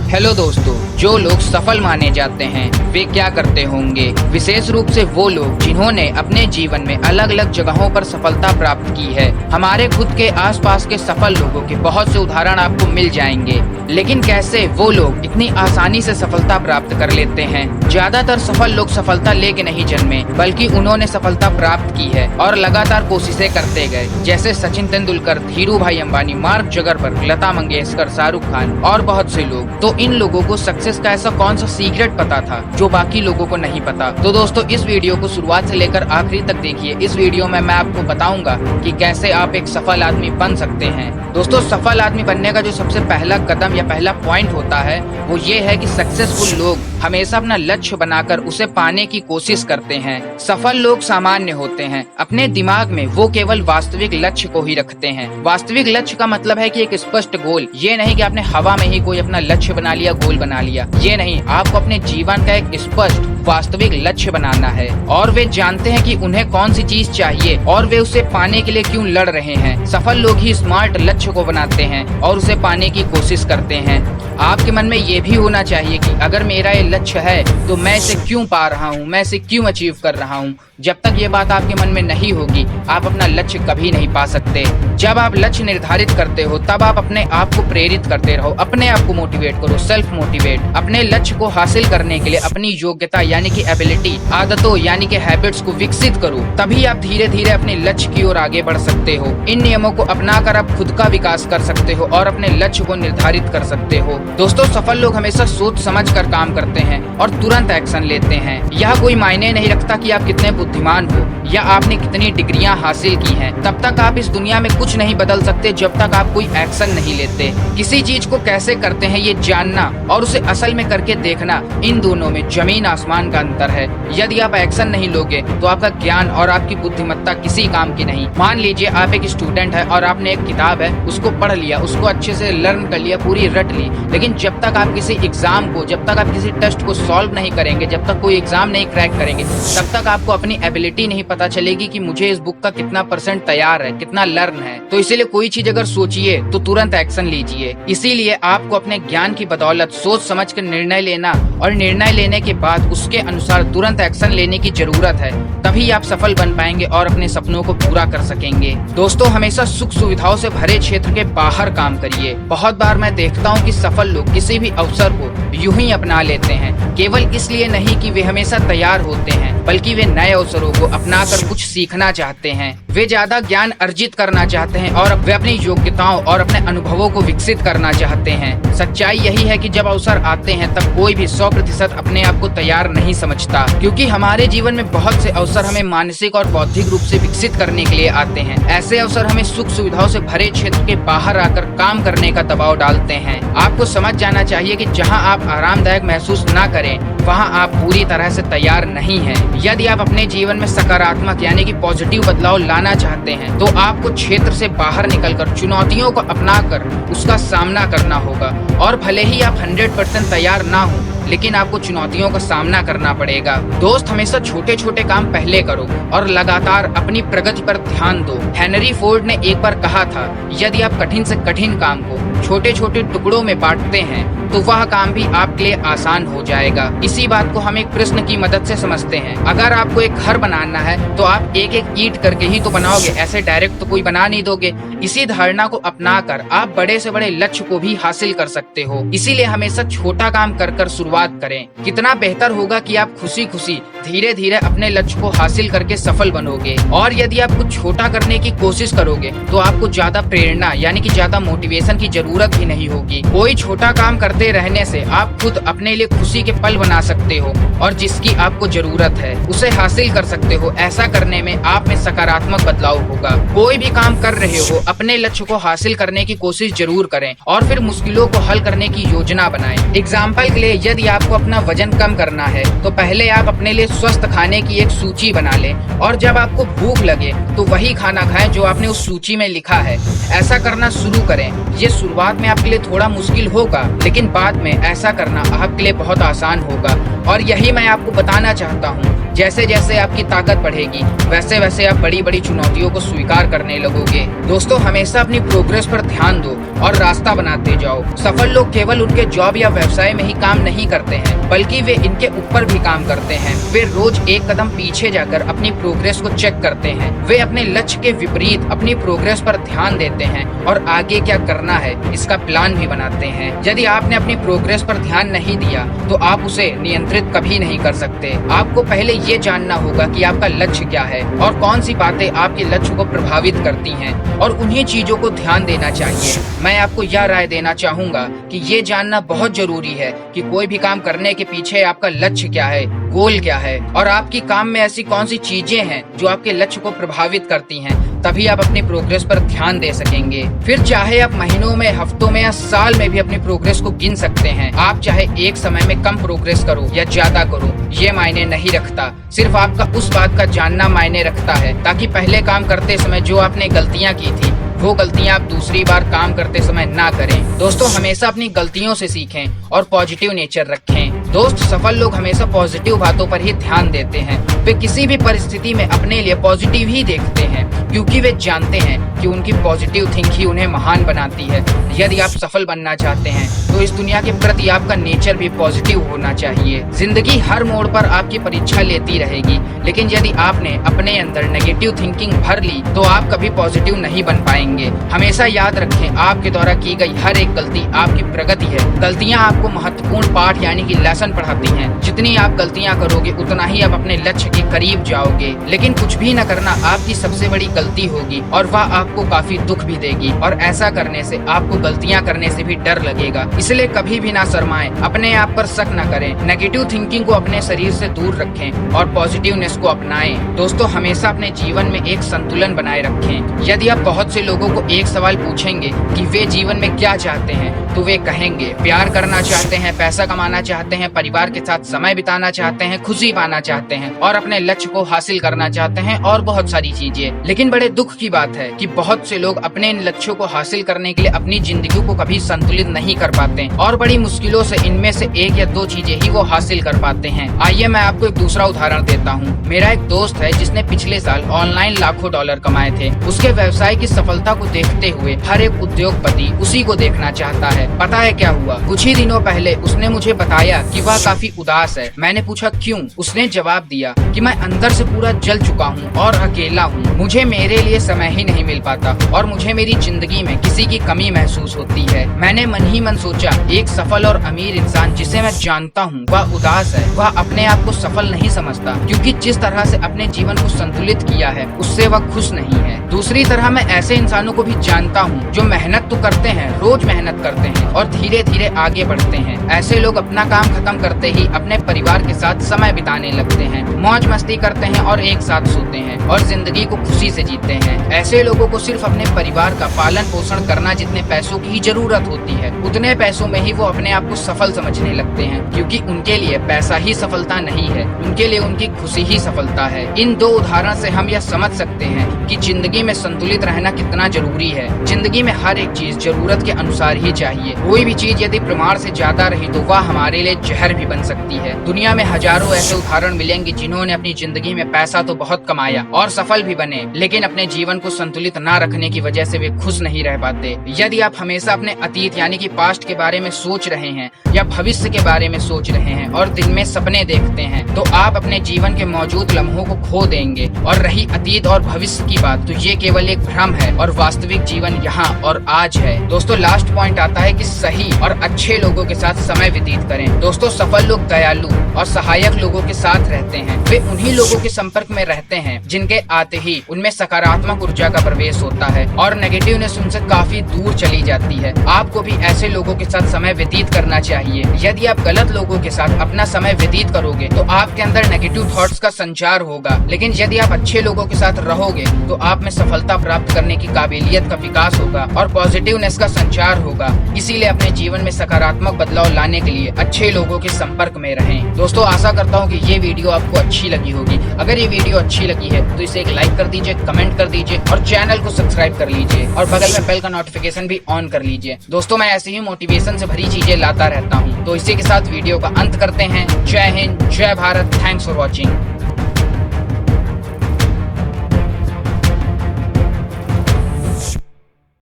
Hello दोस्तों, जो लोग सफल माने जाते हैं वे क्या करते होंगे। विशेष रूप से वो लोग जिन्होंने अपने जीवन में अलग अलग जगहों पर सफलता प्राप्त की है। हमारे खुद के आसपास के सफल लोगों के बहुत से उदाहरण आपको मिल जाएंगे, लेकिन कैसे वो लोग इतनी आसानी से सफलता प्राप्त कर लेते हैं। ज्यादातर सफल लोग सफलता लेके नहीं जन्मे, बल्कि उन्होंने सफलता प्राप्त की है और लगातार कोशिशें करते गए। जैसे सचिन तेंदुलकर, धीरू भाई अंबानी, मार्क जुकरबर्ग, लता मंगेशकर, शाहरुख खान और बहुत से लोग। तो इन लोगों को सक्सेस का ऐसा कौन सा सीक्रेट पता था जो बाकी लोगों को नहीं पता। तो दोस्तों, इस वीडियो को शुरुआत से लेकर आखिरी तक देखिए। इस वीडियो में मैं आपको बताऊंगा कि कैसे आप एक सफल आदमी बन सकते हैं। दोस्तों, सफल आदमी बनने का जो सबसे पहला कदम या पहला पॉइंट होता है वो ये है कि सक्सेसफुल लोग हमेशा अपना लक्ष्य बनाकर उसे पाने की कोशिश करते हैं। सफल लोग सामान्य होते हैं। अपने दिमाग में वो केवल वास्तविक लक्ष्य को ही रखते हैं। वास्तविक लक्ष्य का मतलब है कि एक स्पष्ट गोल। ये नहीं कि आपने हवा में ही कोई अपना लक्ष्य बना लिया, गोल बना लिया। ये नहीं, आपको अपने जीवन का एक स्पष्ट वास्तविक लक्ष्य बनाना है और वे जानते हैं कि उन्हें कौन सी चीज चाहिए और वे उसे पाने के लिए क्यों लड़ रहे हैं। सफल लोग ही स्मार्ट लक्ष्य को बनाते हैं और उसे पाने की कोशिश करते हैं। आपके मन में ये भी होना चाहिए कि अगर मेरा ये लक्ष्य है तो मैं इसे क्यों पा रहा हूँ, मैं इसे क्यों अचीव कर रहा हूँ। जब तक ये बात आपके मन में नहीं होगी, आप अपना लक्ष्य कभी नहीं पा सकते। जब आप लक्ष्य निर्धारित करते हो तब आप अपने आप को प्रेरित करते रहो, अपने आप को मोटिवेट करो, सेल्फ मोटिवेट। अपने लक्ष्य को हासिल करने के लिए अपनी योग्यता यानी कि एबिलिटी, आदतों यानी कि हैबिट्स को विकसित करो, तभी आप धीरे धीरे अपने लक्ष्य की ओर आगे बढ़ सकते हो। इन नियमों को अपनाकर आप खुद का विकास कर सकते हो और अपने लक्ष्य को निर्धारित कर सकते हो। दोस्तों, सफल लोग हमेशा सोच समझ कर काम करते हैं और तुरंत एक्शन लेते हैं। यह कोई मायने नहीं रखता कि आप कितने बुद्धिमान हो या आपने कितनी डिग्रियां हासिल की हैं। तब तक आप इस दुनिया में कुछ नहीं बदल सकते जब तक आप कोई एक्शन नहीं लेते। किसी चीज को कैसे करते हैं ये जानना और उसे असल में करके देखना, इन दोनों में जमीन आसमान का अंतर है। यदि आप एक्शन नहीं लोगे तो आपका ज्ञान और आपकी बुद्धिमत्ता किसी काम की नहीं। मान लीजिए आप एक स्टूडेंट है और आपने एक किताब है उसको पढ़ लिया, उसको अच्छे से लर्न कर लिया, पूरी रट ली, लेकिन जब तक आप किसी एग्जाम को, जब तक आप किसी टेस्ट को सॉल्व नहीं करेंगे, जब तक कोई एग्जाम नहीं क्रैक करेंगे, तब तक आपको अपनी एबिलिटी नहीं पता चलेगी कि मुझे इस बुक का कितना % तैयार है, कितना लर्न है। तो इसीलिए कोई चीज अगर सोचिए तो तुरंत एक्शन लीजिए। इसीलिए आपको अपने ज्ञान की बदौलत सोच समझ कर निर्णय लेना और निर्णय लेने के बाद उसके अनुसार तुरंत एक्शन लेने की जरूरत है। तभी आप सफल बन पाएंगे और अपने सपनों को पूरा कर सकेंगे। दोस्तों, हमेशा सुख सुविधाओं से भरे क्षेत्र के बाहर काम करिए। बहुत बार मैं देखता हूँ कि सफल लोग किसी भी अवसर को यूं ही अपना लेते हैं, केवल इसलिए नहीं कि वे हमेशा तैयार होते हैं, बल्कि वे नए अवसरों को अपनाकर कुछ सीखना चाहते हैं। वे ज्यादा ज्ञान अर्जित करना चाहते हैं और वे अपनी योग्यताओं और अपने अनुभवों को विकसित करना चाहते हैं। सच्चाई यही है कि जब अवसर आते हैं तब कोई भी 100% अपने आप को तैयार नहीं समझता, क्योंकि हमारे जीवन में बहुत से अवसर हमें मानसिक और बौद्धिक रूप से विकसित करने के लिए आते हैं। ऐसे अवसर हमें सुख सुविधाओं से भरे क्षेत्र के बाहर आकर काम करने का दबाव डालते हैं। आपको समझ जाना चाहिए कि जहाँ आप आरामदायक महसूस ना करें वहाँ आप पूरी तरह से तैयार नहीं हैं। यदि आप अपने जीवन में सकारात्मक यानी कि पॉजिटिव बदलाव लाना चाहते हैं तो आपको क्षेत्र से बाहर निकलकर चुनौतियों को अपनाकर उसका सामना करना होगा। और भले ही आप 100% तैयार ना हो, लेकिन आपको चुनौतियों का सामना करना पड़ेगा। दोस्त, हमेशा छोटे छोटे काम पहले करो और लगातार अपनी प्रगति पर ध्यान दो। हेनरी फोर्ड ने एक बार कहा था, यदि आप कठिन से कठिन काम को छोटे छोटे टुकड़ों में बांटते हैं तो वह काम भी आपके लिए आसान हो जाएगा। इसी बात को हम एक प्रश्न की मदद से समझते हैं। अगर आपको एक घर बनाना है तो आप एक एक ईंट करके ही तो बनाओगे, ऐसे डायरेक्ट तो कोई बना नहीं दोगे। इसी धारणा को अपनाकर आप बड़े से बड़े लक्ष्य को भी हासिल कर सकते हो। इसीलिए हमेशा छोटा काम कर कर शुरुआत करें। कितना बेहतर होगा कि आप खुशी खुशी धीरे धीरे अपने लक्ष्य को हासिल करके सफल बनोगे। और यदि आप कुछ छोटा करने की कोशिश करोगे तो आपको ज्यादा प्रेरणा यानी कि ज्यादा मोटिवेशन की जरूरत ही नहीं होगी। कोई छोटा काम करते रहने से आप खुद अपने लिए खुशी के पल बना सकते हो और जिसकी आपको जरूरत है उसे हासिल कर सकते हो। ऐसा करने में आप में सकारात्मक बदलाव होगा। कोई भी काम कर रहे हो, अपने लक्ष्य को हासिल करने की कोशिश जरूर करें और फिर मुश्किलों को हल करने की योजना बनाएं। एग्जाम्पल के लिए, यदि आपको अपना वजन कम करना है तो पहले आप अपने लिए स्वस्थ खाने की एक सूची बना लें और जब आपको भूख लगे तो वही खाना खाएं जो आपने उस सूची में लिखा है। ऐसा करना शुरू करें। ये शुरुआत में आपके लिए थोड़ा मुश्किल होगा, लेकिन बाद में ऐसा करना आपके लिए बहुत आसान होगा। और यही मैं आपको बताना चाहता हूँ जैसे जैसे आपकी ताकत बढ़ेगी वैसे वैसे आप बड़ी बड़ी चुनौतियों को स्वीकार करने लगोगे। दोस्तों, हमेशा अपनी प्रोग्रेस पर ध्यान दो और रास्ता बनाते जाओ। सफल लोग केवल उनके जॉब या व्यवसाय में ही काम नहीं करते हैं, बल्कि वे इनके ऊपर भी काम करते हैं। वे रोज एक कदम पीछे जाकर अपनी प्रोग्रेस को चेक करते हैं। वे अपने लक्ष्य के विपरीत अपनी प्रोग्रेस पर ध्यान देते हैं और आगे क्या करना है इसका प्लान भी बनाते हैं। यदि आपने अपनी प्रोग्रेस पर ध्यान नहीं दिया तो आप उसे नियंत्रित कभी नहीं कर सकते। आपको पहले ये जानना होगा कि आपका लक्ष्य क्या है और कौन सी बातें आपके लक्ष्य को प्रभावित करती हैं, और उन्हीं चीजों को ध्यान देना चाहिए। मैं आपको यह राय देना चाहूंगा कि ये जानना बहुत जरूरी है कि कोई भी काम करने के पीछे आपका लक्ष्य क्या है, गोल क्या है, और आपकी काम में ऐसी कौन सी चीजें हैं जो आपके लक्ष्य को प्रभावित करती हैं। तभी आप अपनी प्रोग्रेस पर ध्यान दे सकेंगे। फिर चाहे आप महीनों में, हफ्तों में या साल में भी अपनी प्रोग्रेस को गिन सकते हैं। आप चाहे एक समय में कम प्रोग्रेस करो या ज्यादा करो, ये मायने नहीं रखता। सिर्फ आपका उस बात का जानना मायने रखता है ताकि पहले काम करते समय जो आपने गलतियां की थी वो गलतियां आप दूसरी बार काम करते समय ना करें। दोस्तों, हमेशा अपनी गलतियों से सीखें और पॉजिटिव नेचर रखें। दोस्त, सफल लोग हमेशा पॉजिटिव बातों पर ही ध्यान देते हैं। वे किसी भी परिस्थिति में अपने लिए पॉजिटिव ही देखते हैं, क्योंकि वे जानते हैं कि उनकी पॉजिटिव थिंक ही उन्हें महान बनाती है। यदि आप सफल बनना चाहते हैं तो इस दुनिया के प्रति आपका नेचर भी पॉजिटिव होना चाहिए। जिंदगी हर मोड़ पर आपकी परीक्षा लेती रहेगी, लेकिन यदि आपने अपने अंदर नेगेटिव थिंकिंग भर ली तो आप कभी पॉजिटिव नहीं बन पाएंगे। हमेशा याद रखें, आपके द्वारा की गई हर एक गलती आपकी प्रगति है। गलतियां आपको महत्वपूर्ण पाठ यानी कि लेसन पढ़ाती हैं। जितनी आप गलतियां करोगे उतना ही आप अपने लक्ष्य के करीब जाओगे। लेकिन कुछ भी न करना आपकी सबसे बड़ी गलती होगी और वह आपको काफी दुख भी देगी, और ऐसा करने से आपको गलतियां करने से भी डर लगेगा। इसलिए कभी भी ना शर्माएं, अपने आप पर शक न करें, नेगेटिव थिंकिंग को अपने शरीर से दूर रखें और पॉजिटिवनेस को अपनाएं। दोस्तों, हमेशा अपने जीवन में एक संतुलन बनाए रखें। यदि आप बहुत से लोगों को एक सवाल पूछेंगे कि वे जीवन में क्या चाहते हैं तो वे कहेंगे प्यार करना चाहते हैं, पैसा कमाना चाहते हैं, परिवार के साथ समय बिताना चाहते हैं, खुशी पाना चाहते हैं और अपने लक्ष्य को हासिल करना चाहते हैं और बहुत सारी चीजें। लेकिन बड़े दुख की बात है कि बहुत से लोग अपने इन लक्ष्यों को हासिल करने के लिए अपनी जिंदगी को कभी संतुलित नहीं कर पाते और बड़ी मुश्किलों से इनमें से एक या दो चीजें ही वो हासिल कर पाते हैं। आइए मैं आपको एक दूसरा उदाहरण देता हूँ। मेरा एक दोस्त है जिसने पिछले साल ऑनलाइन लाखों डॉलर कमाए थे। उसके व्यवसाय की सफलता को देखते हुए हर एक उद्योगपति उसी को देखना चाहता है। पता है क्या हुआ? कुछ ही दिनों पहले उसने मुझे बताया कि वह काफी उदास है। मैंने पूछा क्यों? उसने जवाब दिया कि मैं अंदर से पूरा जल चुका हूँ और अकेला हूँ। मुझे मेरे लिए समय ही नहीं मिल पाता और मुझे मेरी जिंदगी में किसी की कमी महसूस होती है। मैंने मन ही मन सोचा, एक सफल और अमीर इंसान जिसे मैं जानता हूँ वह उदास है। वह अपने आप को सफल नहीं समझता, क्योंकि जिस तरह से अपने जीवन को संतुलित किया है उससे वह खुश नहीं है। दूसरी तरह मैं ऐसे इंसानों को भी जानता हूँ जो मेहनत तो करते हैं, रोज मेहनत करते हैं और धीरे धीरे आगे बढ़ते हैं। ऐसे लोग अपना काम खत्म करते ही अपने परिवार के साथ समय बिताने लगते हैं, मौज मस्ती करते हैं और एक साथ सोते हैं और जिंदगी को खुशी से जीते हैं। ऐसे लोगों को सिर्फ अपने परिवार का पालन पोषण करना जितने पैसों की जरूरत होती है, उतने पैसों में ही वो अपने आप को सफल समझने लगते हैं, क्योंकि उनके लिए पैसा ही सफलता नहीं है, उनके लिए उनकी खुशी ही सफलता है। इन दो उदाहरण से हम यह समझ सकते हैं कि जिंदगी में संतुलित रहना कितना जरूरी है। जिंदगी में हर एक चीज जरूरत के अनुसार ही चाहिए। कोई भी चीज यदि प्रमाण से ज्यादा रही तो वह हमारे लिए जहर भी बन सकती है। दुनिया में हजारों ऐसे उदाहरण मिलेंगे जिन्होंने अपनी जिंदगी में पैसा तो बहुत कमाया और सफल भी बने, लेकिन अपने जीवन को संतुलित न रखने की वजह से वे खुश नहीं रह पाते। यदि आप हमेशा अपने अतीत यानी कि पास्ट के बारे में सोच रहे हैं या भविष्य के बारे में सोच रहे हैं और दिन में सपने देखते हैं तो आप अपने जीवन के मौजूद लम्हों को खो देंगे। और रही अतीत और भविष्य की बात, तो ये केवल एक भ्रम है और वास्तविक जीवन यहाँ और आज है। दोस्तों, लास्ट पॉइंट आता है कि सही और अच्छे लोगों के साथ समय व्यतीत करें। दोस्तों, सफल लोग दयालु और सहायक लोगों के साथ रहते हैं। वे उन्हीं लोगों के संपर्क में रहते हैं जिनके आते ही उनमें सकारात्मक ऊर्जा का प्रवेश होता है और नेगेटिवनेस उनसे काफी दूर चली जाती है। आपको भी ऐसे लोगों के साथ समय व्यतीत करना चाहिए। यदि आप गलत लोगों के साथ अपना समय व्यतीत करोगे तो आपके अंदर नेगेटिव थॉट्स का संचार होगा, लेकिन यदि आप अच्छे लोगों के साथ रहोगे तो आप में सफलता प्राप्त करने की काबिलियत का विकास होगा और पॉजिटिवनेस का संचार होगा। इसीलिए अपने जीवन में सकारात्मक बदलाव लाने के लिए अच्छे लोगों के संपर्क में रहें। दोस्तों, आशा करता हूँ कि ये वीडियो आपको अच्छी लगी होगी। अगर ये वीडियो अच्छी लगी है तो इसे एक लाइक कर दीजिए, कमेंट कर दीजिए और चैनल को सब्सक्राइब कर लीजिए और बगल में बेल का नोटिफिकेशन भी ऑन कर लीजिए। दोस्तों, मैं ऐसे ही मोटिवेशन से भरी चीजें लाता रहता हूँ। तो इसी के साथ वीडियो का अंत करते हैं। जय हिंद, जय भारत। Thanks for watching.